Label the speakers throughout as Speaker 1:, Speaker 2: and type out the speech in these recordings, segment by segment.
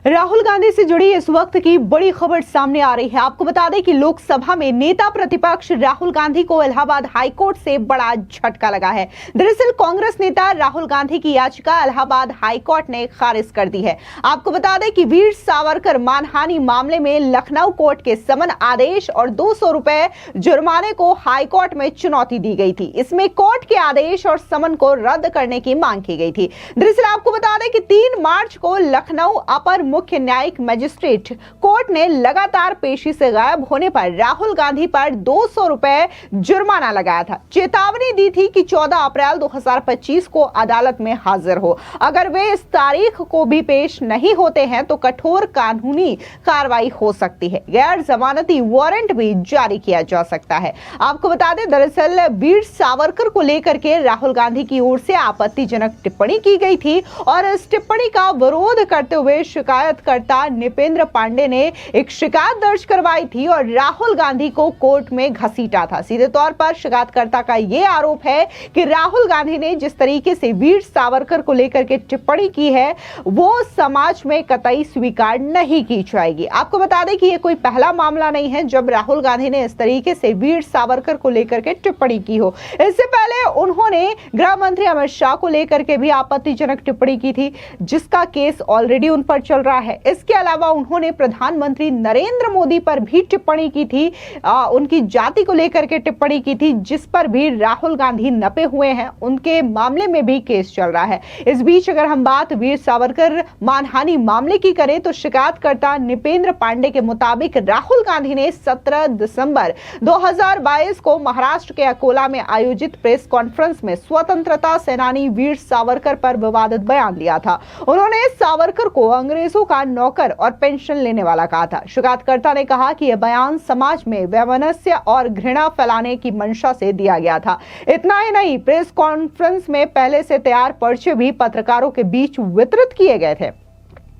Speaker 1: राहुल गांधी से जुड़ी इस वक्त की बड़ी खबर सामने आ रही है। आपको बता दें कि लोकसभा में नेता प्रतिपक्ष राहुल गांधी को इलाहाबाद हाईकोर्ट से बड़ा झटका लगा है। दरअसल कांग्रेस नेता राहुल गांधी की याचिका इलाहाबाद हाईकोर्ट ने खारिज कर दी है। आपको बता दें कि वीर सावरकर मानहानि मामले में लखनऊ कोर्ट के समन आदेश और 200 रुपए जुर्माने को हाईकोर्ट में चुनौती दी गई थी। इसमें कोर्ट के आदेश और समन को रद्द करने की मांग की गई थी। दरअसल आपको बता दें कि 3 मार्च को लखनऊ अपर मुख्य न्यायिक मजिस्ट्रेट कोर्ट ने लगातार पेशी से गायब होने पर राहुल गांधी पर 200 रुपए जुर्माना लगाया था। चेतावनी दी थी कि 14 अप्रैल 2025 को अदालत में हाजिर हो। अगर वे इस तारीख को भी पेश नहीं होते हैं तो कठोर कानूनी कार्रवाई हो सकती है। गैर जमानती वारंट भी जारी किया जा सकता है। आपको बता दें, दरअसल वीर सावरकर को लेकर के राहुल गांधी की ओर से आपत्तिजनक टिप्पणी की गई थी और इस टिप्पणी का विरोध करते हुए शिकायतकर्ता निपेंद्र पांडे ने एक शिकायत दर्ज करवाई थी और राहुल गांधी को कोर्ट में घसीटा था। सीधे तौर पर शिकायतकर्ता का यह आरोप है कि राहुल गांधी ने जिस तरीके से वीर सावरकर को लेकर के टिप्पणी की है वो समाज में कतई स्वीकार नहीं की जाएगी। आपको बता दें कि यह कोई पहला मामला नहीं है जब राहुल गांधी ने इस तरीके से वीर सावरकर को लेकर के टिप्पणी की हो। इससे पहले उन्होंने गृह मंत्री अमित शाह को लेकर के भी आपत्तिजनक टिप्पणी की थी, जिसका केस ऑलरेडी उन पर चल रहा है। इसके अलावा उन्होंने प्रधानमंत्री नरेंद्र मोदी पर भी टिप्पणी की थी, उनकी जाति को लेकर के टिप्पणी की थी, जिस पर भी राहुल गांधी नपे हुए हैं। उनके मामले में भी केस चल रहा है। इस बीच अगर हम बात वीर सावरकर मानहानि मामले की करें तो शिकायतकर्ता निपेंद्र पांडे के मुताबिक राहुल गांधी ने 17 दिसंबर 2022 को महाराष्ट्र के अकोला में आयोजित प्रेस कॉन्फ्रेंस में स्वतंत्रता सेनानी वीर सावरकर पर विवादित बयान दिया था। उन्होंने सावरकर को अंग्रेजों का नौकर और पेंशन लेने वाला कहा था। शिकायतकर्ता ने कहा कि यह बयान समाज में वैमनस्य और घृणा फैलाने की मंशा से दिया गया था। इतना ही नहीं, प्रेस कॉन्फ्रेंस में पहले से तैयार पर्चे भी पत्रकारों के बीच वितरित किए गए थे।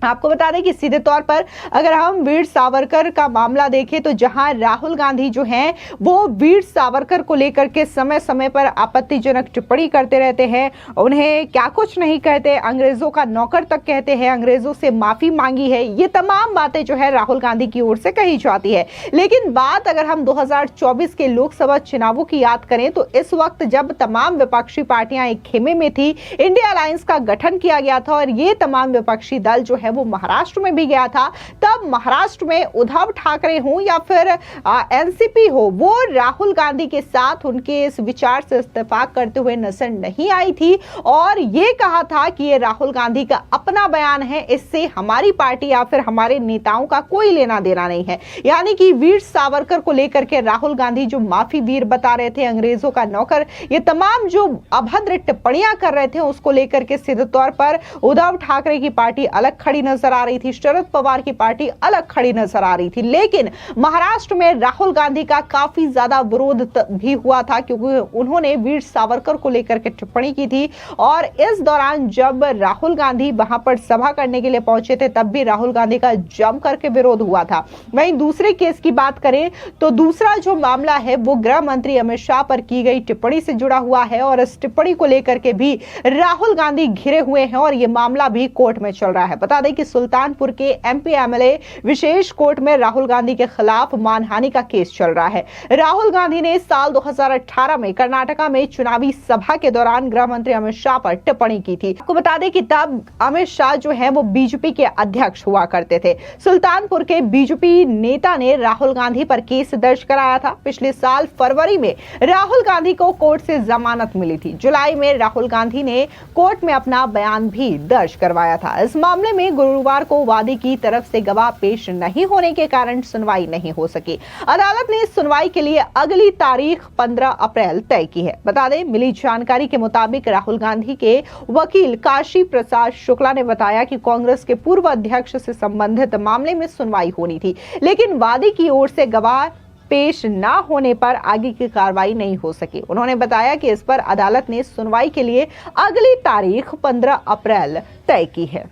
Speaker 1: आपको बता दें कि सीधे तौर पर अगर हम वीर सावरकर का मामला देखें तो जहां राहुल गांधी जो हैं वो वीर सावरकर को लेकर के समय समय पर आपत्तिजनक टिप्पणी करते रहते हैं। उन्हें क्या कुछ नहीं कहते, अंग्रेजों का नौकर तक कहते हैं, अंग्रेजों से माफी मांगी है। ये तमाम बातें जो है राहुल गांधी की ओर से कही जाती है। लेकिन बात अगर हम 2024 के लोकसभा चुनावों की याद करें तो इस वक्त जब तमाम विपक्षी पार्टियां एक खेमे में थी, इंडिया अलायंस का गठन किया गया था और ये तमाम विपक्षी दल जो है वो महाराष्ट्र में भी गया था। तब महाराष्ट्र में उद्धव ठाकरे हो या फिर एनसीपी हो, वो राहुल गांधी के साथ उनके इस विचार से इस्तीफा करते हुए नजर नहीं आई थी और ये कहा था कि ये राहुल गांधी का अपना बयान है, इससे हमारी पार्टी या फिर हमारे नेताओं का कोई लेना देना नहीं है। यानी कि वीर सावरकर को लेकर के राहुल गांधी जो माफी वीर बता रहे थे, अंग्रेजों का नौकर, ये तमाम जो अभद्र टिप्पणियां कर रहे थे उसको लेकर के सीधे तौर पर उद्धव ठाकरे की पार्टी अलग खड़ी नजर आ रही थी, शरद पवार की पार्टी अलग खड़ी नजर आ रही थी। लेकिन महाराष्ट्र में राहुल गांधी का काफी ज्यादा विरोध भी हुआ था क्योंकि उन्होंने वीर सावरकर को लेकर के टिप्पणी की थी और इस दौरान जब राहुल गांधी वहां पर सभा करने के लिए पहुंचे थे तब भी राहुल गांधी का जम करके विरोध हुआ था। वहीं दूसरे केस की बात करें तो दूसरा जो मामला है वो गृह मंत्री अमित शाह पर की गई टिप्पणी से जुड़ा हुआ है और इस टिप्पणी को लेकर के भी राहुल गांधी घिरे हुए हैं और यह मामला भी कोर्ट में चल रहा है। बता दें कि सुल्तानपुर के एमपी एमएलए विशेष कोर्ट में राहुल गांधी के खिलाफ मानहानि का केस चल रहा है। राहुल गांधी ने साल 2018 में कर्नाटका में चुनावी सभा के दौरान गृह मंत्री अमित शाह पर टिप्पणी की थी। आपको बता दें कि तब अमित शाह जो है वो बीजेपी के अध्यक्ष हुआ करते थे। सुल्तानपुर के बीजेपी नेता ने राहुल गांधी पर केस दर्ज कराया था। पिछले साल फरवरी में राहुल गांधी को कोर्ट से जमानत मिली थी। जुलाई में राहुल गांधी ने कोर्ट में अपना बयान भी दर्ज करवाया था। इस मामले में गुरुवार को वादी की तरफ से गवाह पेश नहीं होने के कारण सुनवाई नहीं हो सकी। अदालत ने सुनवाई के लिए अगली तारीख 15 अप्रैल तय की है। बता दें, मिली जानकारी के मुताबिक राहुल गांधी के वकील काशी प्रसाद शुक्ला ने बताया कि कांग्रेस के पूर्व अध्यक्ष से संबंधित मामले में सुनवाई होनी थी, लेकिन वादी की ओर से गवाह पेश न होने पर आगे की कार्रवाई नहीं हो सकी। उन्होंने बताया कि इस पर अदालत ने सुनवाई के लिए अगली तारीख 15 अप्रैल तय की है।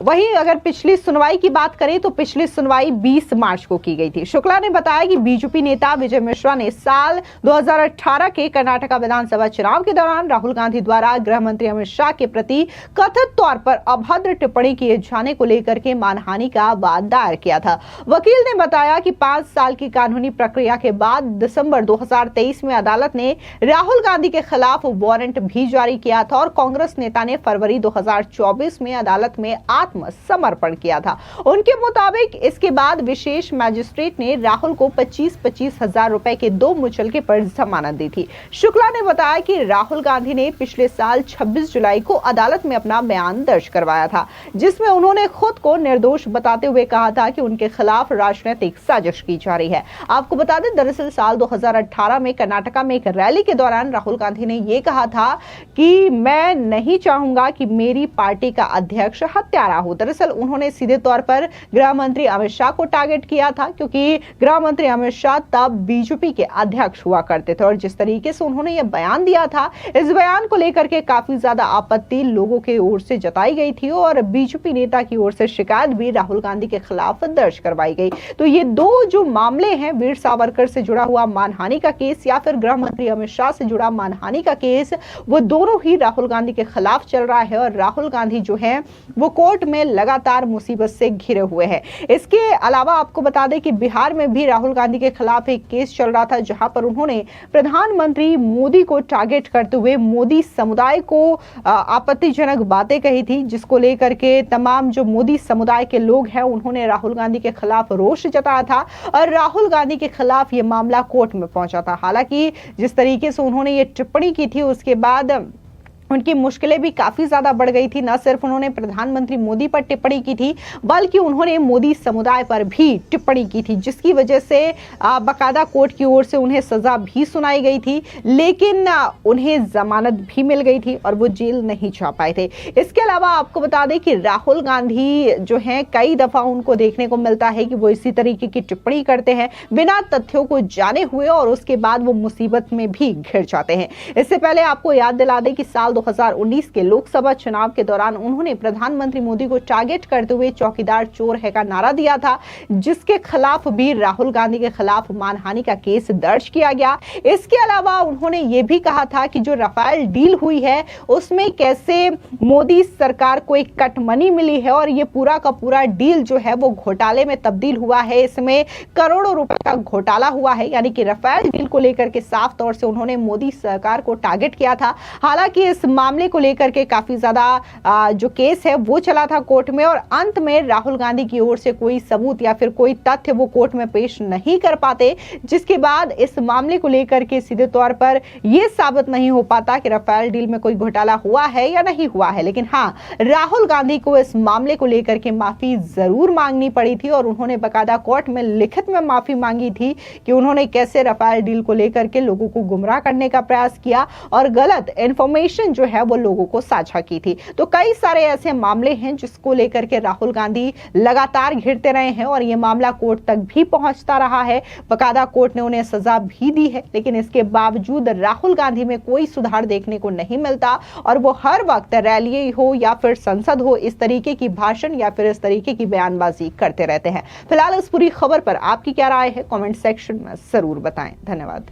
Speaker 1: वहीं अगर पिछली सुनवाई की बात करें तो पिछली सुनवाई 20 मार्च को की गई थी। शुक्ला ने बताया कि बीजेपी नेता विजय मिश्रा ने साल 2018 के कर्नाटक विधानसभा चुनाव के दौरान राहुल गांधी द्वारा गृह मंत्री अमित शाह के प्रति कथित तौर पर अभद्र टिप्पणी किए जाने को लेकर के मानहानि का वाद दायर किया था। वकील ने बताया कि 5 साल की कानूनी प्रक्रिया के बाद दिसंबर 2023 में अदालत ने राहुल गांधी के खिलाफ वारंट भी जारी किया था और कांग्रेस नेता ने फरवरी 2024 में अदालत में आत्मसमर्पण किया था। उनके मुताबिक इसके बाद विशेष मैजिस्ट्रेट ने राहुल को 25-25 हजार रुपए के 2 मुचलके पर जमानत दी थी। शुक्ला ने बताया कि राहुल गांधी ने पिछले साल 26 जुलाई को अदालत में अपना बयान दर्ज करवाया था, जिसमें उन्होंने खुद को निर्दोष बताते हुए कहा था कि उनके खिलाफ राजनीतिक साजिश की जा रही है। आपको बता दें, दरअसल साल 2018 में कर्नाटक में एक रैली के दौरान राहुल गांधी ने यह कहा था कि मैं नहीं चाहूंगा कि मेरी पार्टी का अध्यक्ष हत्यारा हो। दरअसल उन्होंने सीधे तौर पर गृह मंत्री अमित शाह को टारगेट किया था, क्योंकि गृह मंत्री अमित शाह तब बीजेपी के अध्यक्ष हुआ करते थे और जिस तरीके से उन्होंने यह बयान दिया था, इस बयान को लेकर के काफी ज्यादा आपत्ति लोगों की ओर से जताई गई थी और बीजेपी नेता की ओर से शिकायत भी राहुल गांधी के खिलाफ दर्ज करवाई गई। तो ये दो जो मामले हैं, वीर सावरकर से जुड़ा हुआ मानहानि का केस या फिर गृह मंत्री अमित शाह से जुड़ा मानहानि का केस, वो दोनों ही राहुल गांधी के खिलाफ चल रहा है और राहुल गांधी जो है वो कोर्ट में लगातार मुसीबत से घिरे हुए हैं। इसके अलावा आपको बता दें कि बिहार में भी राहुल गांधी के खिलाफ एक केस चल रहा था, जहां पर उन्होंने प्रधानमंत्री मोदी को टारगेट करते हुए मोदी समुदाय को आपत्तिजनक बातें कही थी, जिसको लेकर के तमाम जो मोदी समुदाय के लोग हैं उन्होंने राहुल गांधी के खिलाफ रोष जताया था और राहुल गांधी के खिलाफ यह मामला कोर्ट में पहुंचा था। हालांकि जिस तरीके से उन्होंने ये टिप्पणी की थी, उसके बाद उनकी मुश्किलें भी काफी ज्यादा बढ़ गई थी। न सिर्फ उन्होंने प्रधानमंत्री मोदी पर टिप्पणी की थी, बल्कि उन्होंने मोदी समुदाय पर भी टिप्पणी की थी, जिसकी वजह से बकायदा कोर्ट की ओर से उन्हें सजा भी सुनाई गई थी, लेकिन उन्हें जमानत भी मिल गई थी और वो जेल नहीं जा पाए थे। इसके अलावा आपको बता दें कि राहुल गांधी जो हैं, कई दफा उनको देखने को मिलता है कि वो इसी तरीके की टिप्पणी करते हैं बिना तथ्यों को जाने हुए और उसके बाद वो मुसीबत में भी घिर जाते हैं। इससे पहले आपको याद दिला दें कि साल 2019 के लोकसभा चुनाव के दौरान उन्होंने प्रधानमंत्री मोदी को टारगेट करते हुए चौकीदार चोर है का नारा दिया था, जिसके खिलाफ भी राहुल गांधी के खिलाफ मानहानि का केस दर्ज किया गया। इसके अलावा उन्होंने ये भी कहा था कि जो राफेल डील हुई है उसमें कैसे मोदी सरकार को एक कट मनी मिली है और ये पूरा का पूरा डील जो है वो घोटाले में तब्दील हुआ है, इसमें करोड़ों रुपए का घोटाला हुआ है। यानी कि राफेल डील को लेकर के साफ तौर से उन्होंने मोदी सरकार को टारगेट किया था। हालांकि इस मामले को लेकर के काफी ज्यादा जो केस है वो चला था कोर्ट में और अंत में राहुल गांधी की ओर से कोई सबूत या फिर कोई तथ्य वो कोर्ट में पेश नहीं कर पाते, जिसके बाद इस मामले को लेकर के सीधे तौर पर यह साबित नहीं हो पाता कि राफेल डील में कोई घोटाला हुआ है या नहीं हुआ है। लेकिन हाँ, राहुल गांधी को इस मामले को लेकर के माफी जरूर मांगनी पड़ी थी और उन्होंने बकायदा कोर्ट में लिखित में माफी मांगी थी कि उन्होंने कैसे राफेल डील को लेकर के लोगों को गुमराह करने का प्रयास किया और गलत इंफॉर्मेशन जो है वो लोगों को साझा की थी। तो कई सारे ऐसे मामले हैं जिसको लेकर के राहुल गांधी लगातार घिरते रहे हैं और ये मामला कोर्ट तक भी पहुंचता रहा है। बकायदा कोर्ट ने उन्हें सजा भी दी है, लेकिन इसके बावजूद राहुल गांधी में कोई सुधार देखने को नहीं मिलता और वो हर वक्त रैली हो या फिर संसद हो, इस तरीके की भाषण या फिर इस तरीके की बयानबाजी करते रहते हैं। फिलहाल इस पूरी खबर पर आपकी क्या राय है, कमेंट सेक्शन में जरूर बताएं। धन्यवाद।